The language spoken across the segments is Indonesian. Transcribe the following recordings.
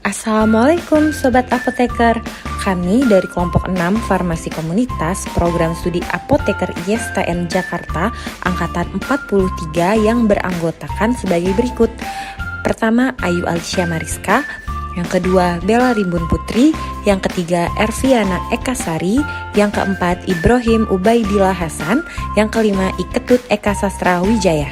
Assalamualaikum Sobat Apoteker. Kami dari kelompok 6 Farmasi Komunitas Program Studi Apoteker ISTN Jakarta Angkatan 43 yang beranggotakan sebagai berikut. Pertama, Ayu Alicia Mariska. Yang kedua, Bella Rimbun Putri. Yang ketiga, Erviana Ekasari. Yang keempat, Ibrahim Ubaidillah Hasan. Yang kelima, Iketut Eka Sastra Wijaya.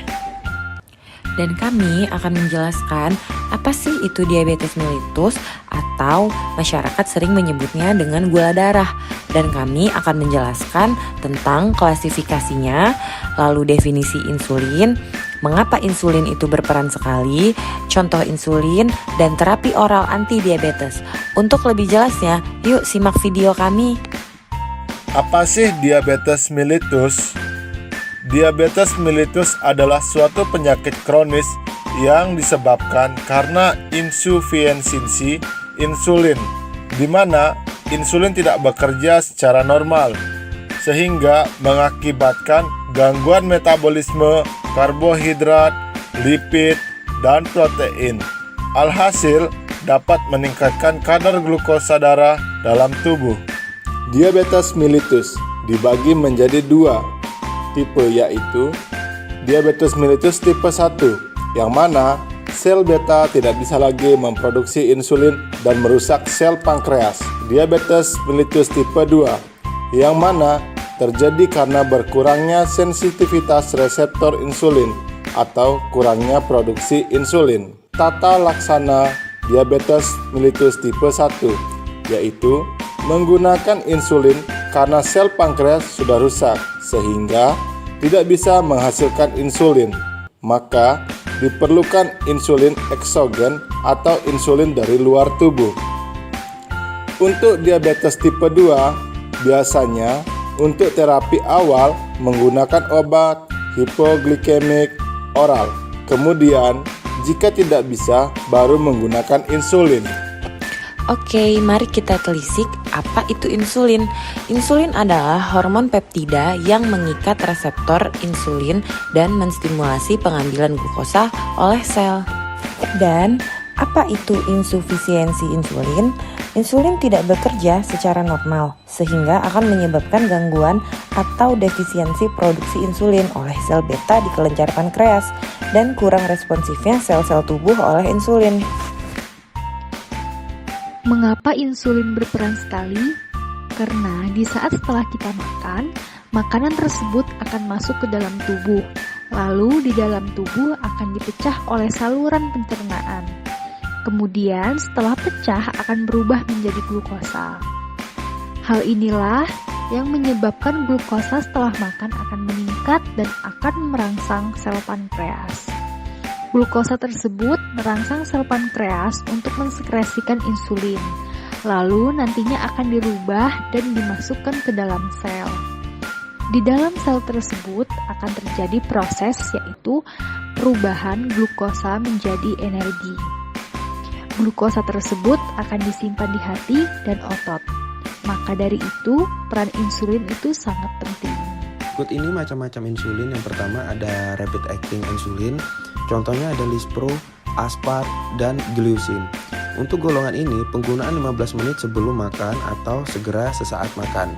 Dan kami akan menjelaskan apa sih itu diabetes mellitus atau masyarakat sering menyebutnya dengan gula darah. Dan kami akan menjelaskan tentang klasifikasinya, lalu definisi insulin, mengapa insulin itu berperan sekali, contoh insulin, dan terapi oral anti diabetes. Untuk lebih jelasnya, yuk simak video kami. Apa sih diabetes mellitus? Diabetes mellitus adalah suatu penyakit kronis yang disebabkan karena insufiensi insulin, di mana insulin tidak bekerja secara normal, sehingga mengakibatkan gangguan metabolisme karbohidrat, lipid, dan protein. Alhasil, dapat meningkatkan kadar glukosa darah dalam tubuh. Diabetes mellitus dibagi menjadi dua tipe, yaitu diabetes mellitus tipe 1, yang mana sel beta tidak bisa lagi memproduksi insulin dan merusak sel pankreas. Diabetes mellitus tipe 2, yang mana terjadi karena berkurangnya sensitivitas reseptor insulin atau kurangnya produksi insulin. Tata laksana diabetes mellitus tipe 1, yaitu menggunakan insulin karena sel pankreas sudah rusak sehingga tidak bisa menghasilkan insulin, maka diperlukan insulin eksogen atau insulin dari luar tubuh. Untuk diabetes tipe 2, biasanya untuk terapi awal menggunakan obat hipoglikemik oral. Kemudian, jika tidak bisa, baru menggunakan insulin. Oke, mari kita telisik apa itu insulin. Insulin adalah hormon peptida yang mengikat reseptor insulin dan menstimulasi pengambilan glukosa oleh sel. Dan apa itu insufisiensi insulin? Insulin tidak bekerja secara normal, sehingga akan menyebabkan gangguan atau defisiensi produksi insulin oleh sel beta di kelenjar pankreas dan kurang responsifnya sel-sel tubuh oleh insulin. Mengapa insulin berperan sekali? Karena di saat setelah kita makan, makanan tersebut akan masuk ke dalam tubuh. Lalu di dalam tubuh akan dipecah oleh saluran pencernaan. Kemudian setelah pecah akan berubah menjadi glukosa. Hal inilah yang menyebabkan glukosa setelah makan akan meningkat dan akan merangsang sel pankreas. Glukosa tersebut merangsang sel pankreas untuk mensekresikan insulin, lalu nantinya akan dirubah dan dimasukkan ke dalam sel. Di dalam sel tersebut akan terjadi proses yaitu perubahan glukosa menjadi energi. Glukosa tersebut akan disimpan di hati dan otot. Maka dari itu, peran insulin itu sangat penting. Berikut ini macam-macam insulin. Yang pertama ada rapid acting insulin. Contohnya ada Lispro, Aspart, dan Glucin. Untuk golongan ini, penggunaan 15 menit sebelum makan atau segera sesaat makan.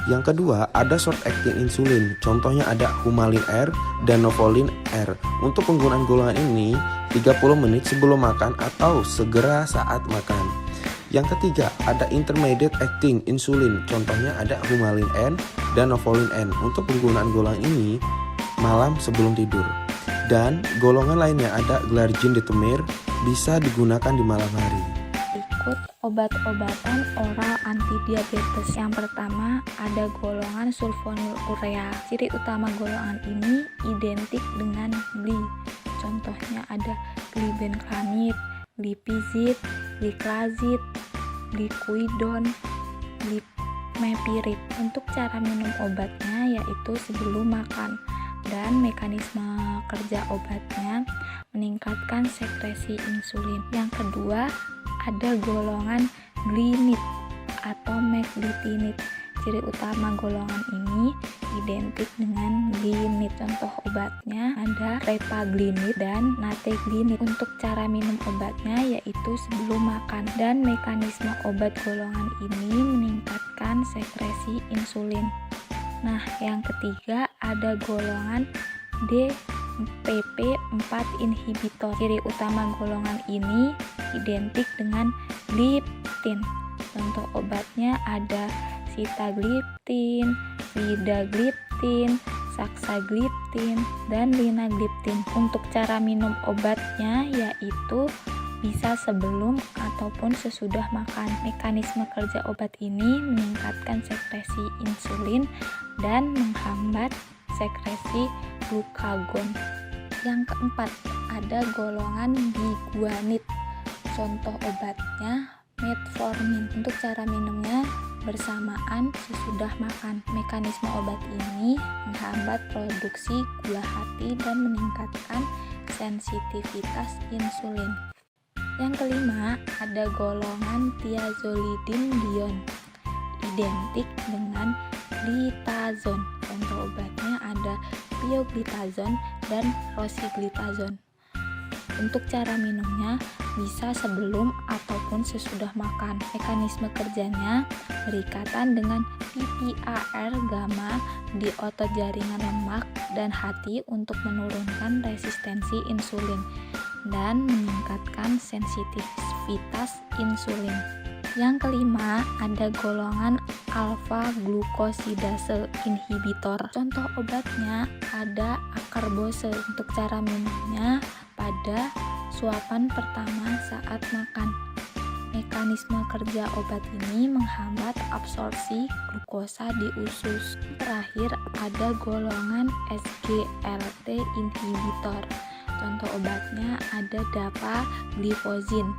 Yang kedua, ada short acting insulin. Contohnya ada Humalin R dan Novolin R. Untuk penggunaan golongan ini, 30 menit sebelum makan atau segera saat makan. Yang ketiga, ada intermediate acting insulin. Contohnya ada Humalin N dan Novolin N. Untuk penggunaan golongan ini, malam sebelum tidur. Dan golongan lainnya ada Glargine Detemir, bisa digunakan di malam hari. Berikut obat-obatan oral antidiabetes. Yang pertama ada golongan sulfonylurea. Ciri utama golongan ini identik dengan gli. Contohnya ada glibenclamid, glipizid, gliclazid, glycuidone, glimepirid. Untuk cara minum obatnya yaitu sebelum makan. Dan mekanisme kerja obatnya meningkatkan sekresi insulin. Yang kedua, ada golongan glinit atau meglitinid. Ciri utama golongan ini identik dengan glinit. Contoh obatnya ada repaglinit dan nateglinit. Untuk cara minum obatnya yaitu sebelum makan, dan mekanisme obat golongan ini meningkatkan sekresi insulin. Nah, yang ketiga ada golongan DPP4 inhibitor. Ciri utama golongan ini identik dengan gliptin. Contoh obatnya ada sitagliptin, vidagliptin, saksagliptin, dan linagliptin. Untuk cara minum obatnya yaitu bisa sebelum ataupun sesudah makan. Mekanisme kerja obat ini meningkatkan sekresi insulin dan menghambat sekresi glukagon. Yang keempat, ada golongan biguanid. Contoh obatnya metformin. Untuk cara minumnya bersamaan sesudah makan. Mekanisme obat ini menghambat produksi gula hati dan meningkatkan sensitivitas insulin. Yang kelima, ada golongan thiazolidin-diol, identik dengan glitazon. Contoh obatnya ada pioglitazon dan rosiglitazon. Untuk cara minumnya bisa sebelum ataupun sesudah makan. Mekanisme kerjanya berikatan dengan PPAR gamma di otot jaringan lemak dan hati untuk menurunkan resistensi insulin dan meningkatkan sensitivitas insulin. Yang kelima, ada golongan alpha glukosidase inhibitor. Contoh obatnya ada akarbose. Untuk cara minumnya pada suapan pertama saat makan. Mekanisme kerja obat ini menghambat absorpsi glukosa di usus. Terakhir ada golongan SGLT inhibitor. Contoh obatnya ada dapagliflozin.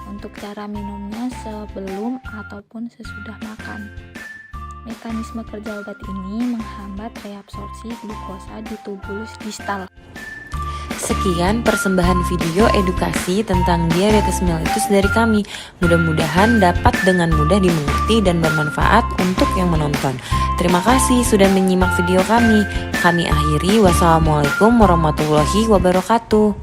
Untuk cara minumnya sebelum ataupun sesudah makan. Mekanisme kerja obat ini menghambat reabsorpsi glukosa di tubulus distal. Sekian persembahan video edukasi tentang diabetes mellitus dari kami. Mudah-mudahan dapat dengan mudah dimengerti dan bermanfaat untuk yang menonton. Terima kasih sudah menyimak video kami. Kami akhiri, wassalamualaikum warahmatullahi wabarakatuh.